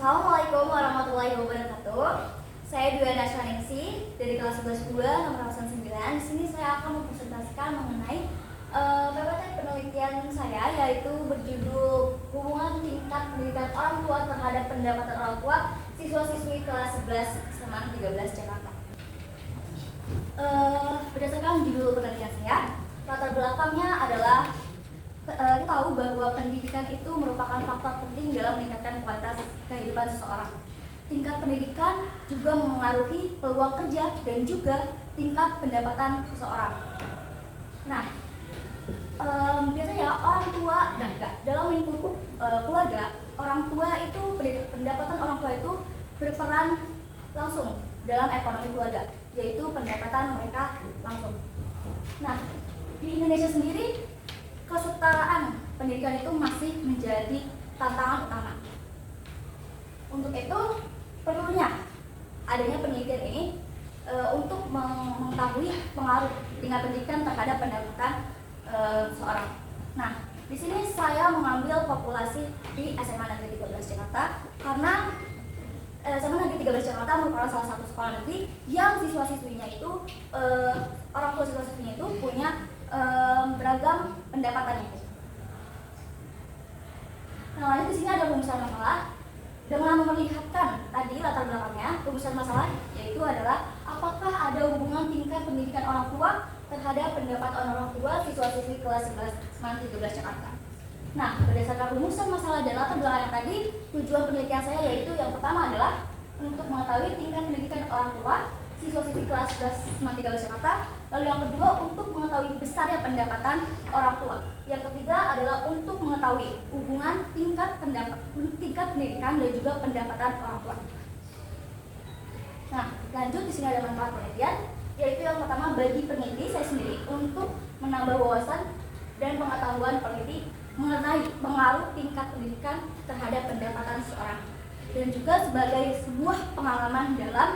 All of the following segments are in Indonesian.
Assalamualaikum warahmatullahi wabarakatuh. Saya Dwi Ningsi dari kelas 11 2 nomor 9. Di sini saya akan mempresentasikan mengenai PPT penelitian saya, yaitu berjudul hubungan tingkat pendidikan orang tua terhadap pendapatan orang tua siswa-siswi kelas 11 Semarang 13 Jakarta. Berdasarkan judul penelitian saya, latar belakangnya adalah kita tahu bahwa pendidikan itu merupakan faktor penting dalam meningkatkan kualitas kehidupan seseorang. Tingkat pendidikan juga memengaruhi peluang kerja dan juga tingkat pendapatan seseorang. Nah, biasanya orang tua dalam lingkup keluarga, orang tua itu pendapatan orang tua itu berperan langsung dalam ekonomi keluarga, yaitu pendapatan mereka langsung. Nah, di Indonesia sendiri kesetaraan pendidikan itu masih menjadi tantangan utama. Untuk itu perlunya adanya penelitian ini untuk mengetahui pengaruh tingkat pendidikan terhadap pendapatan seorang. Nah, di sini saya mengambil populasi di SMA Negeri 13 Jakarta karena SMA Negeri 13 Jakarta merupakan salah satu sekolah negeri yang siswa-siswinya itu orang tua siswa-siswinya itu punya beragam pendapatannya. Nah, lalu di sini ada rumusan masalah. Dengan memperlihatkan tadi latar belakangnya, rumusan masalah yaitu adalah apakah ada hubungan tingkat pendidikan orang tua terhadap pendapatan orang tua siswa-siswi kelas 11 Semarang 13 Jakarta. Nah, berdasarkan rumusan masalah dan latar belakang yang tadi, tujuan penelitian saya yaitu yang pertama adalah untuk mengetahui tingkat pendidikan orang tua siswa-siswi kelas 11 Semarang 13 Jakarta. Lalu yang kedua untuk mengetahui besarnya pendapatan orang tua. Yang ketiga adalah untuk mengetahui hubungan tingkat pendidikan dan juga pendapatan orang tua. Nah, lanjut di sini ada manfaat penelitian, yaitu yang pertama bagi peneliti saya sendiri untuk menambah wawasan dan pengetahuan peneliti mengenai pengaruh tingkat pendidikan terhadap pendapatan seseorang, dan juga sebagai sebuah pengalaman dalam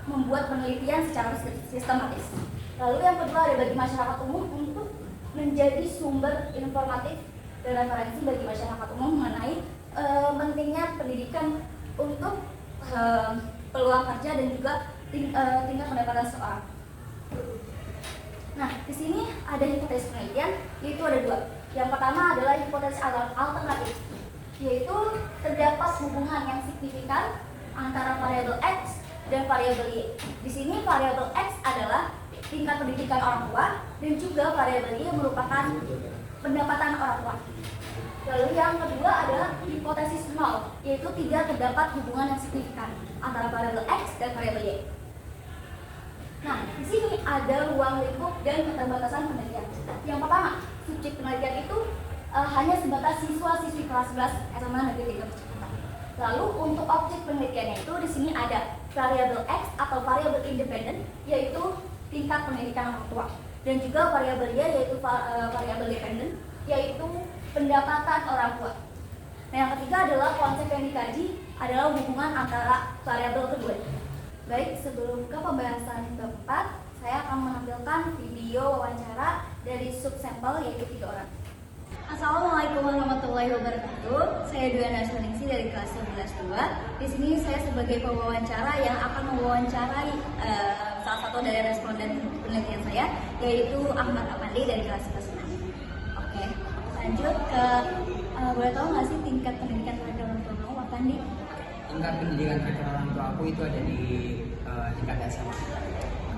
membuat penelitian secara sistematis. Lalu yang kedua ada bagi masyarakat umum untuk menjadi sumber informatif dan referensi bagi masyarakat umum mengenai pentingnya pendidikan untuk peluang kerja dan juga tingkat pendapatan seseorang. Nah, di sini ada hipotesis penelitian, yaitu ada dua. Yang pertama adalah hipotesis alternatif, yaitu terdapat hubungan yang signifikan antara variabel X dan variabel Y. Di sini variabel X adalah tingkat pendidikan orang tua dan juga variabel Y merupakan pendapatan orang tua. Lalu yang kedua adalah hipotesis nol, yaitu tidak terdapat hubungan yang signifikan antara variabel X dan variabel Y. Nah, di sini ada ruang lingkup dan keterbatasan penelitian. Yang pertama, subjek penelitian itu hanya sebatas siswa-siswi kelas 11 SMA Negeri 13 Jakarta. Lalu untuk objek penelitiannya itu di sini ada variabel X atau variabel independen, yaitu tingkat pendidikan orang tua, dan juga variabel Y yaitu variabel dependen, yaitu pendapatan orang tua. Nah, yang ketiga adalah konsep yang dikaji adalah hubungan antara variabel kedua. Baik, sebelum ke pembahasan keempat, saya akan menampilkan video wawancara dari subsampel yaitu 3 orang. Assalamualaikum warahmatullahi wabarakatuh. Saya Dwi Ningsi dari kelas 11 2. Di sini saya sebagai pewawancara yang akan mewawancarai salah satu dari responden penelitian saya, yaitu Ahmad Apandi dari kelas 11 6. Oke, lanjut ke boleh tahu nggak sih tingkat pendidikan terhadap orang tua kamu, Apandi? Tingkat pendidikan terhadap orang tua aku itu ada di tingkat dasar.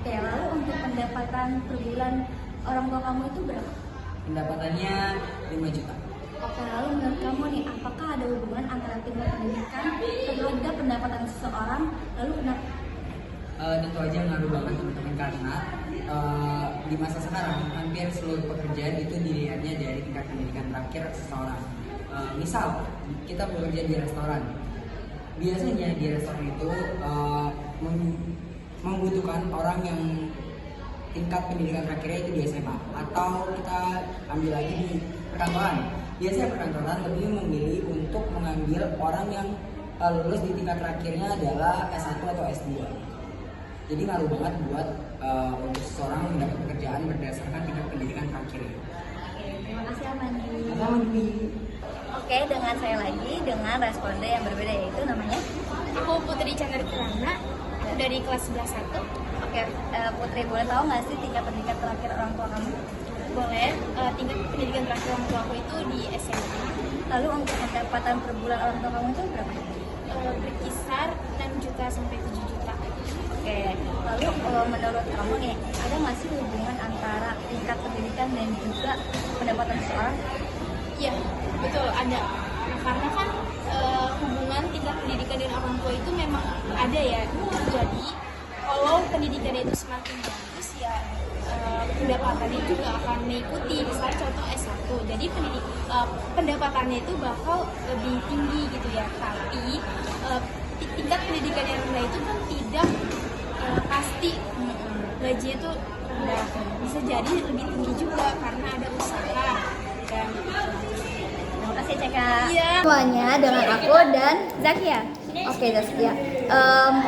Oke, lalu untuk pendapatan per bulan orang tua kamu itu berapa? Pendapatannya 5 juta. Oke, lalu menurut kamu nih, apakah ada hubungan antara tingkat pendidikan terhadap pendapatan seseorang? Lalu kenapa? Tentu aja ngaruh banget teman-teman, karena di masa sekarang hampir seluruh pekerjaan itu dilihatnya dari tingkat pendidikan terakhir seseorang. Misal kita bekerja di restoran, biasanya di restoran itu membutuhkan orang yang tingkat pendidikan terakhirnya itu di SMA, atau kita ambil lagi di perkantoran. Biasanya perkantoran lebih memilih untuk mengambil orang yang lulus di tingkat terakhirnya adalah S1 atau S2. Jadi ngaruh banget buat untuk seseorang mendapat pekerjaan berdasarkan tingkat pendidikan terakhirnya. Oke, terima kasih Amandi. Sama-sama. Oke, Oke, dengan saya lagi dengan responden yang berbeda, yaitu namanya Aku Putri Chandra Kirana dari kelas 11 1. Oke, Putri, boleh tahu nggak sih tingkat pendidikan terakhir orang tua kamu? Boleh, tingkat pendidikan terakhir orang tua aku itu di SMA. Lalu untuk pendapatan per bulan orang tua kamu itu berapa? Berkisar 6 juta sampai 7 juta. Oke, lalu menurut kamu nih, ada nggak sih hubungan antara tingkat pendidikan dan juga pendapatan seseorang? Iya, betul ada. Nah, karena kan hubungan tingkat pendidikan dan orang tua itu memang ada ya. Jadi kalau pendidikannya itu semakin bagus ya pendapatannya juga akan mengikuti. Misalnya contoh S1, jadi pendapatannya itu bakal lebih tinggi gitu ya. Tapi tingkat pendidikan yang rendah itu kan tidak pasti gaji itu rendah. Bisa jadi lebih tinggi juga karena ada usaha dan Terima kasih Ceka. Iya. Semuanya dengan aku dan Zakia. Oke, Zaskia.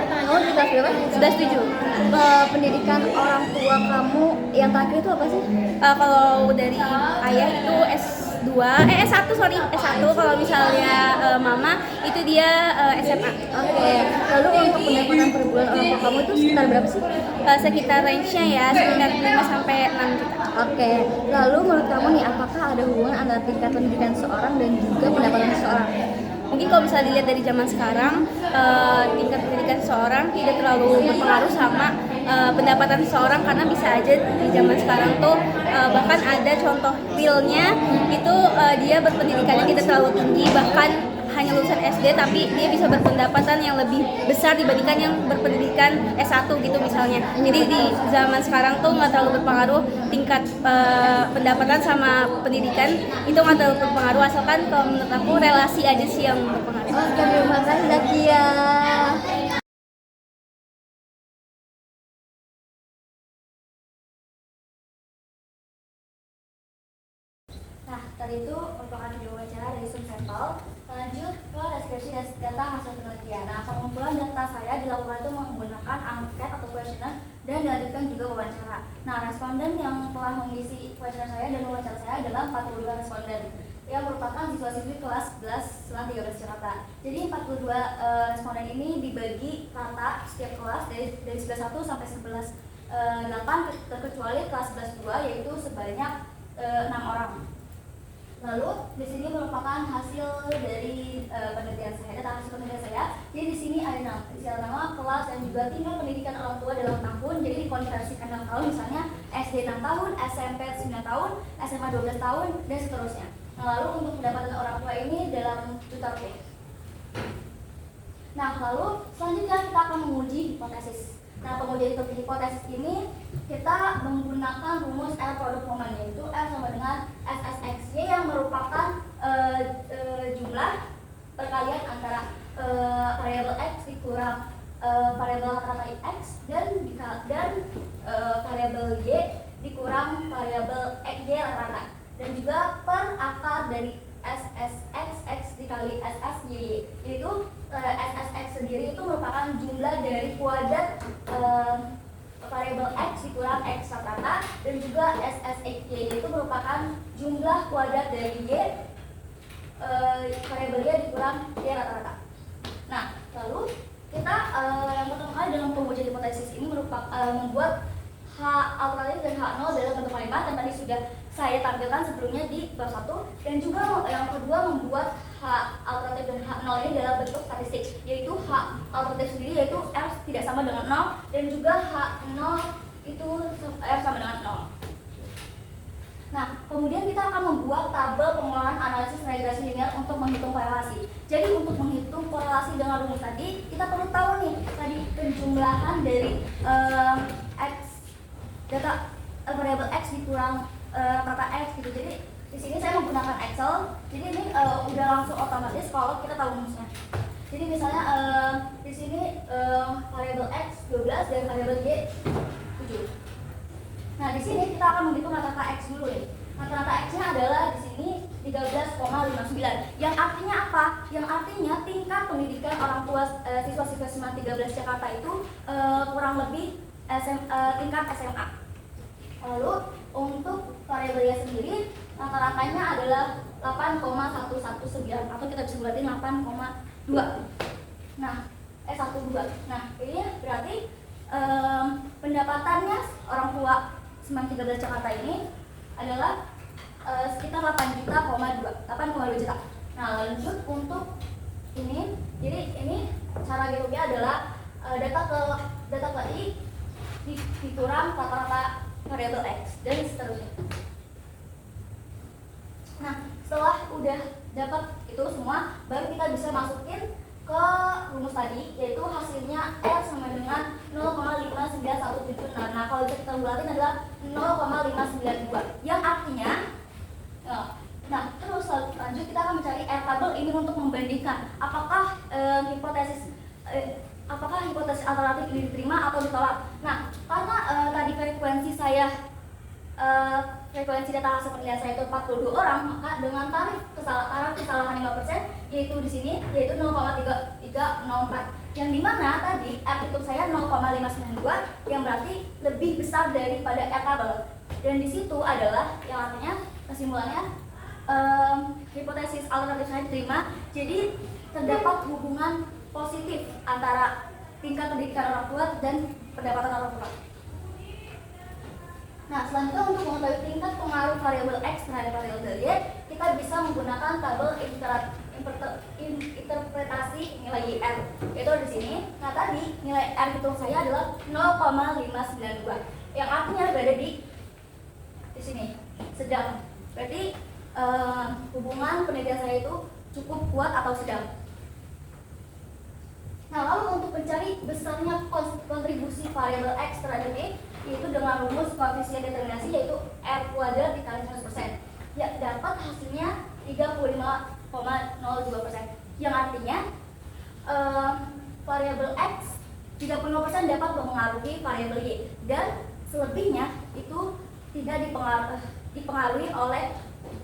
Kamu di kelas berapa? Sudah setuju. Pendidikan orang tua kamu yang terakhir itu apa sih? Kalau dari ayah itu S1. Kalau misalnya mama itu dia SMA. Oke. Lalu untuk pendapatan per bulan orang tua kamu itu sekitar berapa sih? Sekitar range-nya ya sekitar 5 sampai 6 juta. Oke. Lalu menurut kamu nih, apakah ada hubungan antara tingkat pendidikan seseorang dan juga pendapatan seseorang? Mungkin kalau bisa dilihat dari zaman sekarang, tingkat pendidikan seseorang tidak terlalu berpengaruh sama pendapatan seseorang, karena bisa aja di zaman sekarang tuh bahkan ada contoh realnya itu dia berpendidikannya tidak terlalu tinggi, bahkan hanya lulusan SD tapi dia bisa berpendapatan yang lebih besar dibandingkan yang berpendidikan S1 gitu misalnya. Jadi di zaman sekarang tuh nggak terlalu berpengaruh tingkat pendapatan sama pendidikan, itu nggak terlalu berpengaruh, asalkan kalau menurut aku relasi aja sih yang berpengaruh. Oke, terima kasih Zakia. Nah, tadi itu merupakan video wawancara dari Zoom sampel. Lanjut ke deskripsi data hasil penelitian. Nah, pengumpulan data saya dilakukan itu menggunakan angket atau kuesioner dan dilanjutkan juga wawancara. Nah, responden yang telah mengisi kuesioner saya dan wawancara saya adalah 42 responden yang merupakan siswa-siswi kelas 11 selang 13 Jakarta. Jadi 42 responden ini dibagi rata setiap kelas dari 11 1 sampai 11 8, terkecuali kelas 11 2 yaitu sebanyak 6 orang. Lalu di sini merupakan hasil dari penelitian saya, data hasil penelitian saya. Jadi di sini ada nama, kelas, dan juga tingkat pendidikan orang tua dalam tahun. Jadi dikonversikan dalam tahun, misalnya SD 6 tahun, SMP 9 tahun, SMA 12 tahun, dan seterusnya. Nah, lalu untuk pendapatan orang tua ini dalam juta rupiah. Nah, lalu selanjutnya kita akan menguji hipotesis. Nah, pengujian hipotesis ini kita menggunakan rumus L produk momen, yaitu L sama dengan SSX, yang merupakan jumlah perkalian antara variabel X dikurang variabel rata-rata X dan variabel Y dikurang variabel Y rata-rata, dan juga per akar dari SSX dikali SSY, yaitu SSX sendiri itu merupakan jumlah dari kuadrat variabel X dikurang X rata-rata, dan juga SSXY itu merupakan jumlah kuadrat dari Y variabel Y dikurang Y rata-rata. Nah, lalu kita yang pertama kali dalam pengujian hipotesis ini membuat H alternatif dan H0 dalam bentuk kalimat, dan tadi sudah saya tampilkan sebelumnya di bab 1, dan juga yang kedua membuat H alternatif dan H0 ini dalam bentuk statistik, yaitu H alternatif sendiri yaitu R tidak sama dengan 0, dan juga H0 itu R sama dengan 0. Nah, kemudian kita akan membuat tabel pengolahan analisis regresi linear untuk menghitung korelasi. Jadi untuk menghitung korelasi dengan rumus tadi, kita perlu tahu nih tadi penjumlahan dari X data variabel X dikurang rata X gitu. Jadi di sini saya menggunakan Excel. Jadi ini udah langsung otomatis kalau kita tahu rumusnya. Jadi misalnya di sini variabel X 12 dan variabel Y 7. Nah, di sini kita akan menghitung rata-rata X dulu nih. Rata-rata X-nya adalah di sini 13,59. Yang artinya apa? Yang artinya tingkat pendidikan orang tua siswa-siswa SMA 13 Jakarta itu kurang lebih tingkat SMA. Lalu untuk variabelnya sendiri rata-ratanya adalah 8,119 atau kita bisa bulatin 8,2. Nah, 12. Nah, ini berarti pendapatannya orang tua Semen 13 Jakarta ini adalah sekitar 8,2 juta. Nah, lanjut untuk ini. Jadi ini cara hitungnya adalah data ke I dikurang rata-rata variabel X dan seterusnya. Nah, setelah udah dapat itu semua, baru kita bisa masukin ke rumus tadi, yaitu hasilnya R sama dengan 0,59176. Nah, kalau kita bulatin adalah 0,592, yang artinya nah, terus lanjut kita akan mencari R tabel ini untuk membandingkan apakah hipotesis alternatif ini diterima atau ditolak. Nah, karena tadi frekuensi data hasil penilaian saya itu 42 orang, maka dengan tarif kesalahan 5%, yaitu di sini yaitu 0,3304, yang dimana tadi R hitung saya 0,592, yang berarti lebih besar daripada R tabel. Dan di situ adalah yang artinya kesimpulannya hipotesis alternatif saya diterima. Jadi terdapat hubungan positif antara tingkat pendidikan orang tua dan pendapatan orang tua. Nah, selanjutnya untuk mengetahui tingkat pengaruh variabel X terhadap variabel Y, kita bisa menggunakan tabel interpretasi nilai R, yaitu di sini. Nah, tadi nilai R hitung saya adalah 0,592, yang artinya berada di sini, sedang. Berarti hubungan penelitian saya itu cukup kuat atau sedang. Nah, lalu untuk mencari besarnya kontribusi variabel X terhadap Y, yaitu dengan rumus koefisien determinasi, yaitu R kuadrat dikali 100%, ya dapat hasilnya 35,02%, yang artinya variabel X 35% dapat mempengaruhi variabel Y, dan selebihnya itu tidak dipengaruhi oleh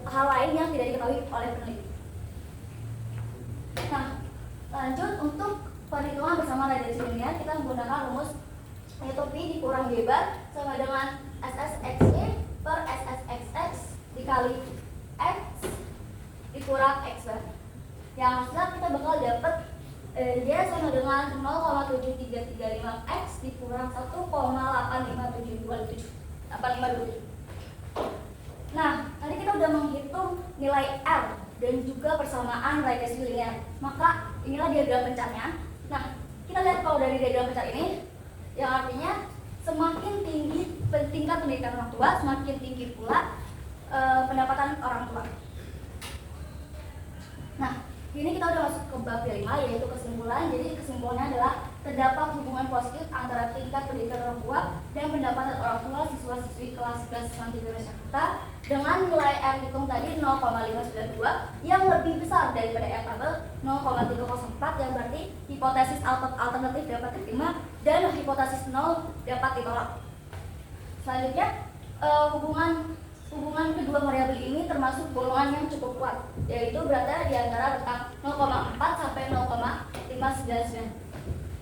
hal lain yang tidak diketahui oleh peneliti. Nah, lanjut untuk perhitungan bersama radiasi linear, kita menggunakan rumus yaitu P dikurang Y bar sama dengan SSXY per SSXX dikali X dikurang X bar. Yang hasilnya kita bakal dapat Y sama dengan 0,7335X dikurang 1,8527. Nah, tadi kita udah menghitung nilai R dan juga persamaan radiasi linear. Maka inilah diagram pencarnya. Nah, kita lihat kalau dari diagram pencar ini, yang artinya semakin tinggi tingkat pendidikan orang tua, semakin tinggi pula pendapatan orang tua. Nah, ini kita udah masuk ke bab 5, yaitu kesimpulan. Jadi kesimpulannya adalah terdapat hubungan positif antara tingkat pendidikan orang tua dan pendapatan orang tua siswa-siswi kelas 11 Semen 13 Jakarta dengan nilai R hitung tadi 0,592 yang lebih besar daripada R tabel 0,304, yang berarti hipotesis alternatif dapat diterima dan hipotesis 0 dapat ditolak. Selanjutnya hubungan kedua variabel ini termasuk golongan yang cukup kuat, yaitu berada di antara rentang 0,4 sampai 0,599.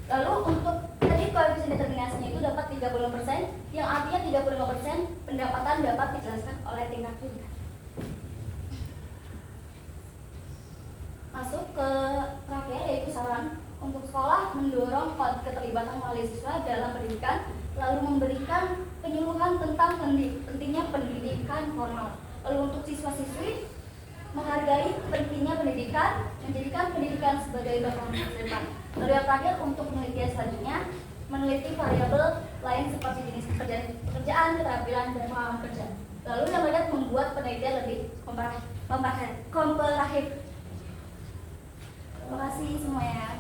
Lalu untuk tadi koefisien determinasinya itu dapat 30%, yang artinya 35% pendapatan dapat dijelaskan oleh tingkat pendidikan. Masuk ke terakhir, yaitu saran untuk sekolah mendorong keterlibatan mahasiswa dalam pendidikan, lalu memberikan penyuluhan tentang pentingnya pendidikan formal. Lalu untuk siswa-siswi menghargai pentingnya pendidikan, menjadikan pendidikan sebagai bekal masa depan. Lalu yang terakhir untuk penelitian selanjutnya, meneliti variabel lain seperti jenis pekerjaan, keterampilan, dan pengalaman kerja. Lalu yang terakhir membuat penelitian lebih komprehensif. Terima kasih semuanya.